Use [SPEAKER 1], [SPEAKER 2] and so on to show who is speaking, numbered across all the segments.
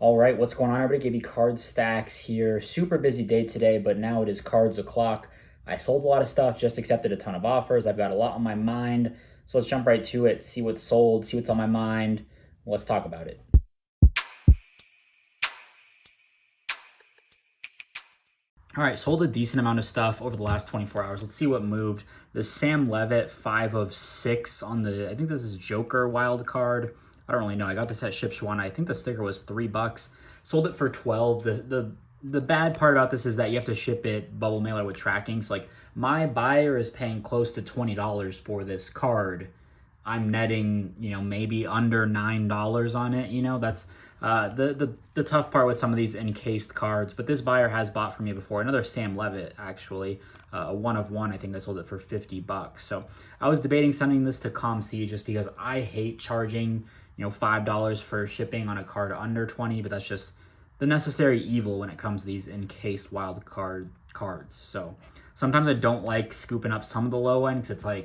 [SPEAKER 1] All right, what's going on, everybody? KB Card Stacks here. Super busy day today, but now it is cards o'clock. I sold a lot of stuff, just accepted a ton of offers. I've got a lot on my mind. So let's jump right to it, see what's sold, see what's on my mind. Let's talk about it. All right, sold a decent amount of stuff over the last 24 hours. Let's see what moved. The Sam Levitt 5 of 6 on the, I think this is Joker wild card. I don't really know. I got this at Shipshawana. I think the sticker was $3. Sold it for 12. The bad part about this is that you have to ship it bubble mailer with tracking. So like my buyer is paying close to $20 for this card. I'm netting, maybe under $9 on it. That's the tough part with some of these encased cards. But this buyer has bought from me before. Another Sam Levitt, actually, a 1 of 1. I think I sold it for $50. So I was debating sending this to ComC just because I hate charging, $5 for shipping on a card under 20. But that's just the necessary evil when it comes to these encased wild card cards. So sometimes I don't like scooping up some of the low end because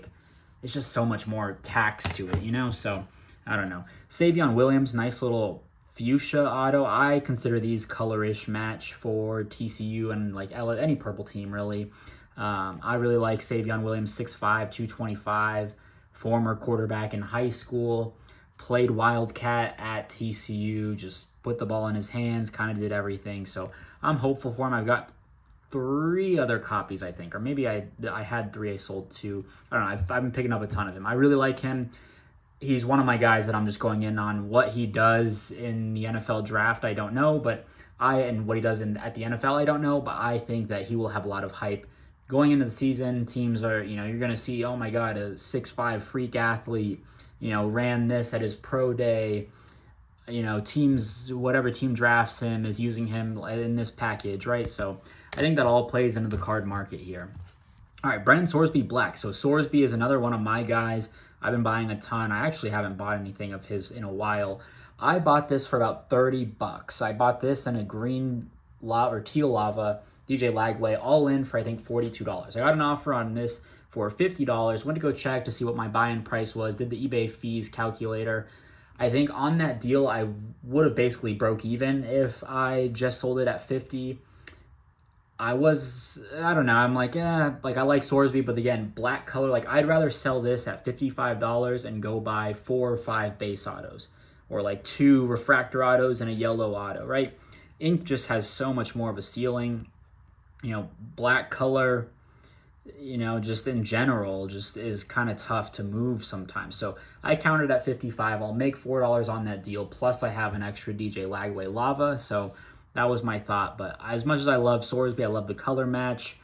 [SPEAKER 1] it's just so much more tax to it. So I don't know. Savion Williams, nice little fuchsia auto. I consider these colorish match for TCU and like any purple team really. I really like Savion Williams, 6'5", 225, former quarterback in high school, played Wildcat at TCU, just put the ball in his hands, kind of did everything. So I'm hopeful for him. I've got 3 other copies, I think, or maybe I had 3. I sold 2. I don't know. I've been picking up a ton of him. I really like him. He's one of my guys that I'm just going in on. What he does in the NFL draft, I don't know, but and what he does at the NFL, I don't know, but I think that he will have a lot of hype going into the season. Teams are, you're going to see, oh my God, a 6'5" freak athlete, ran this at his pro day. Teams, whatever team drafts him is using him in this package, right? So I think that all plays into the card market here. All right, Brennan Sorsby Black. So Sorsby is another one of my guys. I've been buying a ton. I actually haven't bought anything of his in a while. I bought this for about $30. I bought this and a green or teal lava DJ Lagway all in for I think $42. I got an offer on this for $50. Went to go check to see what my buy-in price was. Did the eBay fees calculator. I think on that deal I would have basically broke even if I just sold it at 50. I don't know. I'm like, like I like Sorsby, but again, black color. Like I'd rather sell this at $55 and go buy 4 or 5 base autos, or like 2 refractor autos and a yellow auto, right? Ink just has so much more of a ceiling. Black color, just in general, just is kind of tough to move sometimes. So I counted at 55. I'll make $4 on that deal. Plus I have an extra DJ Lagway Lava. So that was my thought. But as much as I love Sorsby, I love the color match.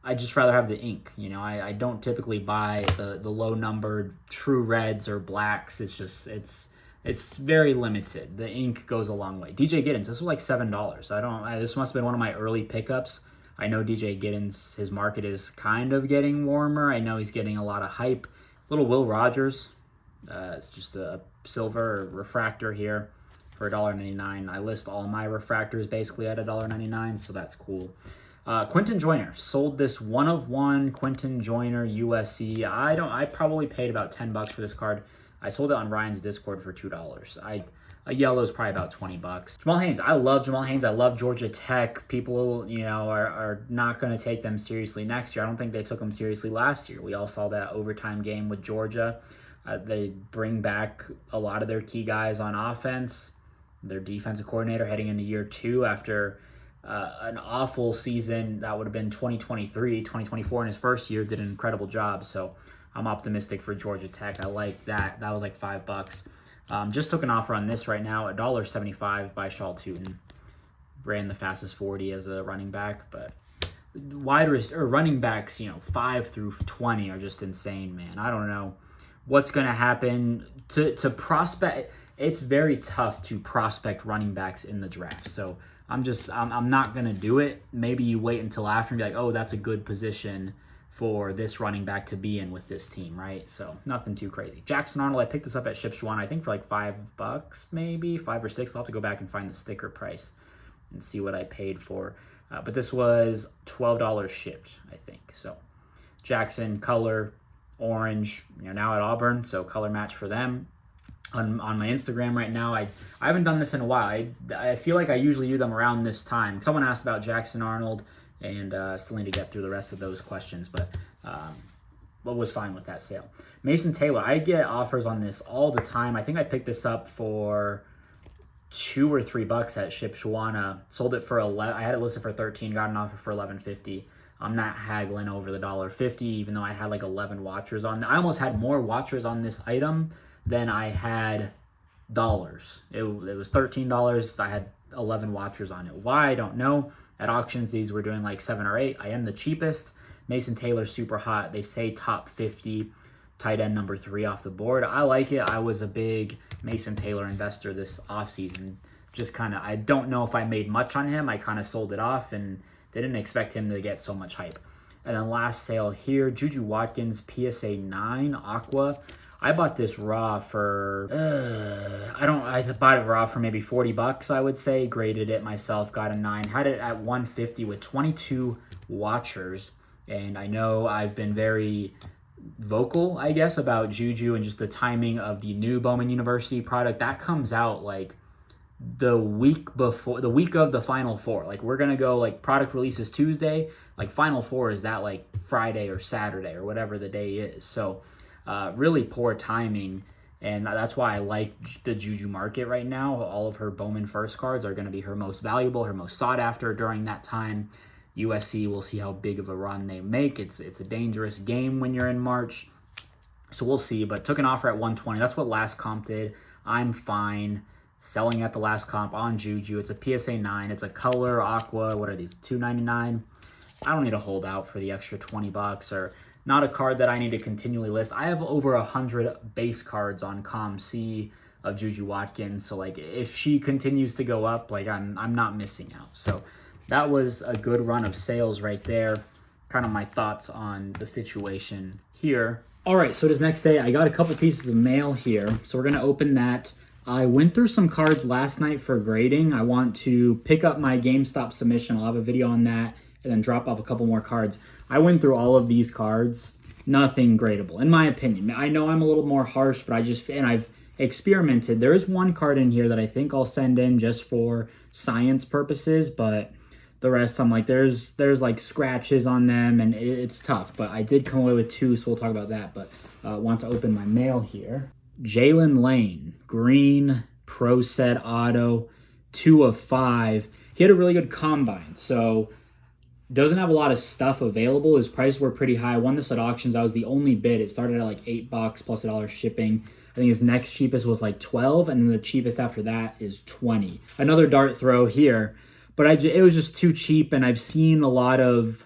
[SPEAKER 1] I just rather have the ink. I don't typically buy the low numbered true reds or blacks. It's very limited. The ink goes a long way. DJ Giddens, this was like $7. This must have been one of my early pickups. I know DJ Giddens, his market is kind of getting warmer. I know he's getting a lot of hype. Little Will Rogers, it's just a silver refractor here for $1.99. I list all my refractors basically at $1.99, so that's cool. Quentin Joyner, sold this 1 of 1 Quentin Joyner USC. I probably paid about $10 for this card. I sold it on Ryan's Discord for $2. A yellow is probably about $20. Jamal Haynes, I love Jamal Haynes. I love Georgia Tech. People, are not going to take them seriously next year. I don't think they took them seriously last year. We all saw that overtime game with Georgia. They bring back a lot of their key guys on offense. Their defensive coordinator heading into year 2 after an awful season that would have been 2024 in his first year, did an incredible job. So I'm optimistic for Georgia Tech. I like that. That was like $5. Just took an offer on this right now, $1.75 by Shaw Tootin. Ran the fastest 40 as a running back, but running backs, 5 through 20 are just insane, man. I don't know what's going to happen to prospect. It's very tough to prospect running backs in the draft. So I'm not going to do it. Maybe you wait until after and be like, oh, that's a good position for this running back to be in with this team, right? So nothing too crazy. Jackson Arnold, I picked this up at Shipshawana, I think for like $5, maybe 5 or 6. I'll have to go back and find the sticker price and see what I paid for. But this was $12 shipped, I think. So Jackson, color, orange, now at Auburn, so color match for them. on my Instagram right now. I haven't done this in a while. I feel like I usually do them around this time. Someone asked about Jackson Arnold, and still need to get through the rest of those questions, but was fine with that sale. Mason Taylor, I get offers on this all the time. I think I picked this up for $2 or $3 at Shipshewana. Sold it for 11. I had it listed for 13. Got an offer for $11.50. I'm not haggling over the $1.50, even though I had like 11 watchers on. I almost had more watchers on this item than I had dollars. It was $13. I had 11 watchers on it. Why? I don't know. At auctions, these were doing like 7 or 8. I am the cheapest. Mason Taylor's super hot. They say top 50, tight end number 3 off the board. I like it. I was a big Mason Taylor investor this offseason. Just kind of, I don't know if I made much on him. I kind of sold it off and didn't expect him to get so much hype. And then last sale here, Juju Watkins PSA 9 Aqua. I bought this raw for, I bought it raw for maybe $40, I would say. Graded it myself, got a 9. Had it at 150 with 22 watchers. And I know I've been very vocal, I guess, about Juju and just the timing of the new Bowman University product. That comes out like the week of the Final Four. Like, we're gonna go, like, product releases Tuesday, like Final Four is that like Friday or Saturday or whatever the day is. So really poor timing, and that's why I like the Juju market right now. All of her Bowman first cards are going to be her most valuable, her most sought after during that time. USC, we'll see how big of a run they make. It's a dangerous game when you're in March, so we'll see. But took an offer at 120. That's what last comp did. I'm fine selling at the last comp on Juju. It's a PSA 9. It's a color aqua. What are these? $2.99. I don't need to hold out for the extra $20 or not a card that I need to continually list. I have over 100 base cards on ComC of Juju Watkins. So like if she continues to go up, like I'm not missing out. So that was a good run of sales right there. Kind of my thoughts on the situation here. All right, so this next day, I got a couple pieces of mail here. So we're gonna open that. I went through some cards last night for grading. I want to pick up my GameStop submission. I'll have a video on that and then drop off a couple more cards. I went through all of these cards. Nothing gradable, in my opinion. I know I'm a little more harsh, but I've experimented. There is one card in here that I think I'll send in just for science purposes, but the rest, I'm like, there's like scratches on them, and it's tough. But I did come away with 2, so we'll talk about that. But want to open my mail here. Jalen Lane, green, pro set auto, 2 of 5. He had a really good combine, so doesn't have a lot of stuff available. His prices were pretty high. I won this at auctions. I was the only bid. It started at like $8 plus $1 shipping. I think his next cheapest was like 12, and then the cheapest after that is 20. Another dart throw here, but it was just too cheap, and I've seen a lot of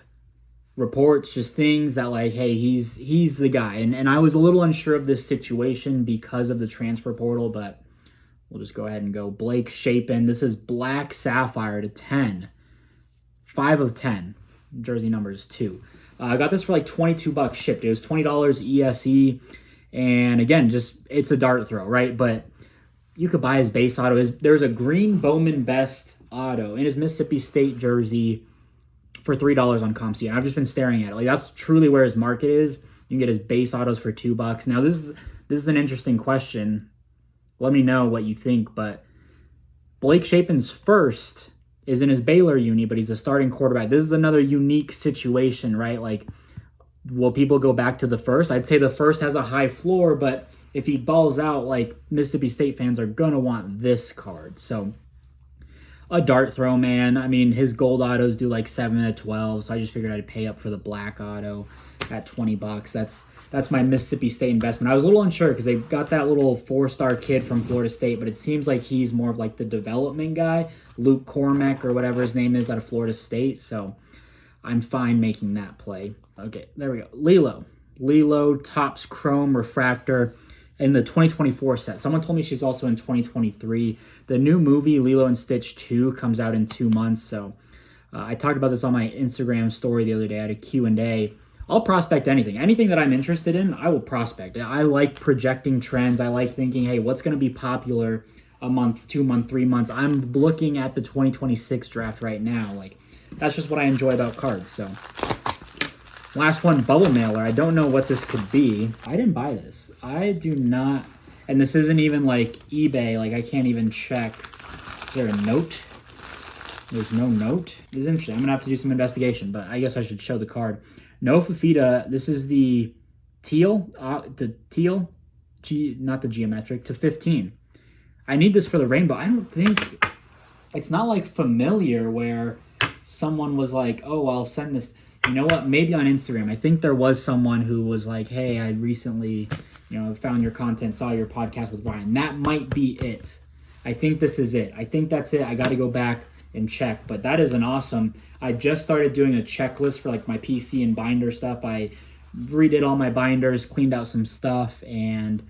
[SPEAKER 1] reports, just things that like, hey, he's the guy. And I was a little unsure of this situation because of the transfer portal, but we'll just go ahead and go. Blake Shapen. This is black sapphire to 10. 5 of 10. Jersey number is 2. I got this for like $22 shipped. It was $20 ESE. And again, just it's a dart throw, right? But you could buy his base auto. There's a green Bowman Best auto in his Mississippi State jersey for $3 on ComC. And I've just been staring at it. Like, that's truly where his market is. You can get his base autos for $2. Now, this is an interesting question. Let me know what you think. But Blake Shapen's first is in his Baylor uni, but he's a starting quarterback. This is another unique situation, right? Like, will people go back to the first? I'd say the first has a high floor, but if he balls out, like, Mississippi State fans are going to want this card. So a dart throw, man. I mean, his gold autos do like 7 to 12, so I just figured I'd pay up for the black auto at $20. That's my Mississippi State investment. I was a little unsure because they got that little 4-star kid from Florida State, but it seems like he's more of like the development guy, Luke Cormack or whatever his name is out of Florida State. So I'm fine making that play. Okay, there we go. Lilo Topps Chrome Refractor in the 2024 set. Someone told me she's also in 2023. The new movie Lilo and Stitch 2 comes out in 2 months. So I talked about this on my Instagram story the other day. I had a Q&A. I'll prospect anything. Anything that I'm interested in, I will prospect. I like projecting trends. I like thinking, hey, what's going to be popular a month, 2 months, 3 months? I'm looking at the 2026 draft right now. Like, that's just what I enjoy about cards. So last one, bubble mailer. I don't know what this could be. I didn't buy this. I do not. And this isn't even like eBay. Like I can't even check. Is there a note? There's no note. This is interesting. I'm gonna have to do some investigation, but I guess I should show the card. No Fafita. This is the teal, not the geometric, to 15. I need this for the rainbow. I don't think, it's not like familiar where someone was like, oh, I'll send this. You know what? Maybe on Instagram. I think there was someone who was like, hey, I recently, found your content, saw your podcast with Ryan. That might be it. I think this is it. I think that's it. I got to go back and check, but that is an awesome. I just started doing a checklist for like my PC and binder stuff. I redid all my binders, cleaned out some stuff, and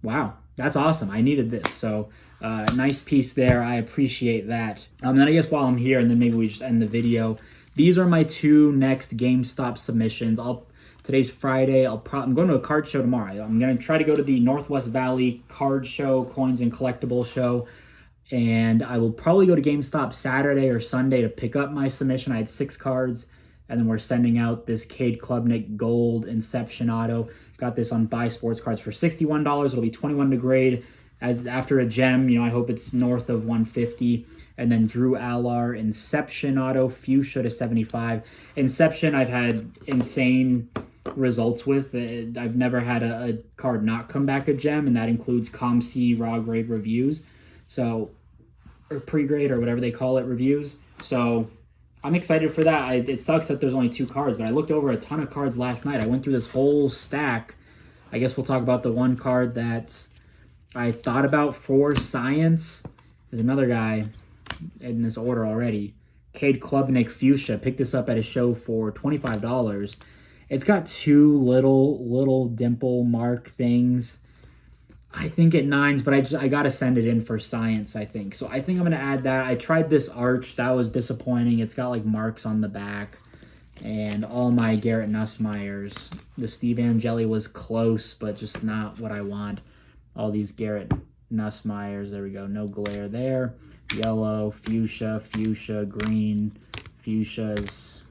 [SPEAKER 1] wow, that's awesome. I needed this. So nice piece there. I appreciate that. Then I guess while I'm here, and then maybe we just end the video, these are my 2 next GameStop submissions. Today's Friday. I'm going to a card show tomorrow. I'm going to try to go to the Northwest Valley card show, coins and collectibles show. And I will probably go to GameStop Saturday or Sunday to pick up my submission. I had 6 cards, and then we're sending out this Cade Klubnik Gold Inception Auto. Got this on Buy Sports Cards for $61. It'll be 21 to grade. As after a gem, I hope it's north of 150. And then Drew Allar Inception Auto Fuchsia to 75. Inception, I've had insane results with. I've never had a card not come back a gem, and that includes ComC raw grade reviews. So, or pre-grade or whatever they call it, reviews. So I'm excited for that. It sucks that there's only 2 cards, but I looked over a ton of cards last night. I went through this whole stack. I guess we'll talk about the one card that I thought about for science. There's another guy in this order already. Cade Klubnik Fuchsia. Picked this up at a show for $25. It's got 2 little dimple mark things. I think at 9s, but I got to send it in for science, I think. So I think I'm going to add that. I tried this arch. That was disappointing. It's got like marks on the back. And all my Garrett Nussmeyers. The Steve Angeli was close, but just not what I want. All these Garrett Nussmeyers. There we go. No glare there. Yellow, fuchsia, green, fuchsias.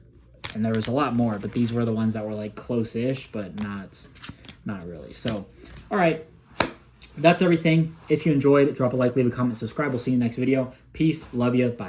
[SPEAKER 1] And there was a lot more, but these were the ones that were like close-ish, but not really. So, all right. That's everything. If you enjoyed, drop a like, leave a comment, subscribe. We'll see you in the next video. Peace. Love you. Bye.